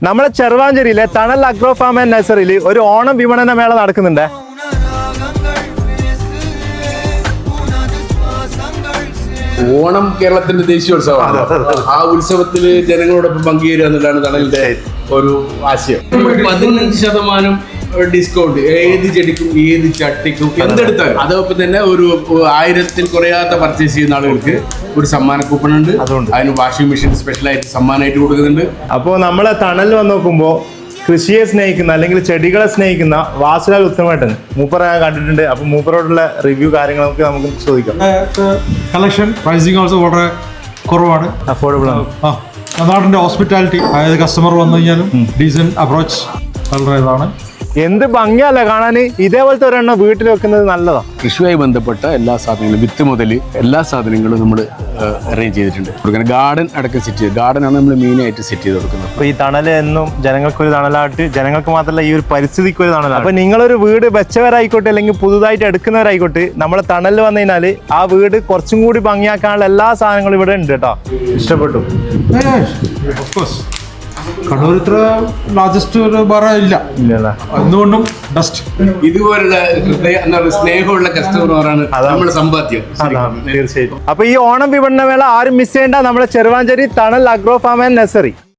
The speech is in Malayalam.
നമ്മളെ ചെറുവാഞ്ചേരിയിലെ തണൽ അഗ്രോ ഫാം ആൻഡ് നഴ്സറിയിൽ ഒരു ഓണം വിപണന മേള നടക്കുന്നുണ്ട്. ഓണം കേരളത്തിന്റെ ദേശീയോത്സവമാണ്. ആ ഉത്സവത്തിൽ ജനങ്ങളോടൊപ്പം പങ്കുചേരുക എന്നുള്ളതാണ് തണലിന്റെ ഒരു ആശയം. 15% ഡിസ്കൗണ്ട് ഏത് ചെടിക്കും ഏത് ചട്ടിക്കും എന്തെടുത്താലും. അതോടൊപ്പം തന്നെ ഒരു 1000-ൽ കുറയാത്ത പർച്ചേസ് ചെയ്യുന്ന ആളുകൾക്ക് ഒരു സമ്മാന കൂപ്പൺ ഉണ്ട്. അതിന് വാഷിംഗ് മെഷീൻ സ്പെഷ്യലായിട്ട് സമ്മാനമായിട്ട് കൊടുക്കുന്നുണ്ട്. അപ്പോൾ നമ്മളെ തണൽ വന്ന് നോക്കുമ്പോൾ കൃഷിയെ സ്നേഹിക്കുന്ന അല്ലെങ്കിൽ ചെടികളെ സ്നേഹിക്കുന്ന വാസുലാൽ ഉത്തമേട്ടൻ മൂപ്പർ ഞാൻ കണ്ടിട്ടുണ്ട്. അപ്പൊ മൂപ്പറോടുള്ള റിവ്യൂ കാര്യങ്ങളൊക്കെ നമുക്ക് ചോദിക്കാം. കളക്ഷൻ പ്രൈസിങ് ഓൾസോ വളരെ കുറവാണ്, അഫോർഡബിൾ ആണ്. നാടിന്റെ ഹോസ്പിറ്റാലിറ്റി, അതായത് കസ്റ്റമർ വന്നു കഴിഞ്ഞാലും ഡീസന്റ് അപ്രോച്ച് വളരെ ഇതാണ്. എന്ത് ഭംഗിയല്ല കാണാന്. ഇതേപോലത്തെ ഒരെണ്ണം വീട്ടിൽ വെക്കുന്നത് നല്ലതാണ്. കൃഷിയുമായി ബന്ധപ്പെട്ട എല്ലാ സാധനങ്ങളും, വിത്ത് മുതൽ എല്ലാ സാധനങ്ങളും നമ്മൾ അറേഞ്ച് ചെയ്തിട്ടുണ്ട്. ഗാർഡൻ അടക്കം സെറ്റ് ചെയ്ത്, ഗാർഡനാണ് നമ്മൾ മെയിനായിട്ട് സെറ്റ് ചെയ്ത് കൊടുക്കുന്നത്. അപ്പൊ ഈ തണല് എന്നും ജനങ്ങൾക്കൊരു തണലായിട്ട്, ജനങ്ങൾക്ക് മാത്രമല്ല ഈ ഒരു പരിസ്ഥിതിക്ക് ഒരു തണലാണ്. അപ്പൊ നിങ്ങളൊരു വീട് വെച്ചവരായിക്കോട്ടെ അല്ലെങ്കിൽ പുതുതായിട്ട് എടുക്കുന്നവരായിക്കോട്ടെ, നമ്മളെ തണലിൽ വന്നു കഴിഞ്ഞാൽ ആ വീട് കുറച്ചും കൂടി ഭംഗിയാക്കാനുള്ള എല്ലാ സാധനങ്ങളും ഇവിടെ ഉണ്ട് കേട്ടോ. ഇഷ്ടപ്പെട്ടു. കണ്ണൂർ ഇത്ര ലാർജസ്റ്റ് ഒരു വേറെ ഇല്ല, എന്തുകൊണ്ടും ബെസ്റ്റ്. ഇതുപോലുള്ള സ്നേഹമുള്ള കസ്റ്റമറാണ് നമ്മുടെ സമ്പാദ്യം. തീർച്ചയായിട്ടും. അപ്പൊ ഈ ഓണം വിപണന മേള ആരും മിസ് ചെയ്യേണ്ട. നമ്മുടെ ചെറുവാഞ്ചേരി തണൽ അഗ്രോ ഫാം ആൻഡ് നഴ്സറി.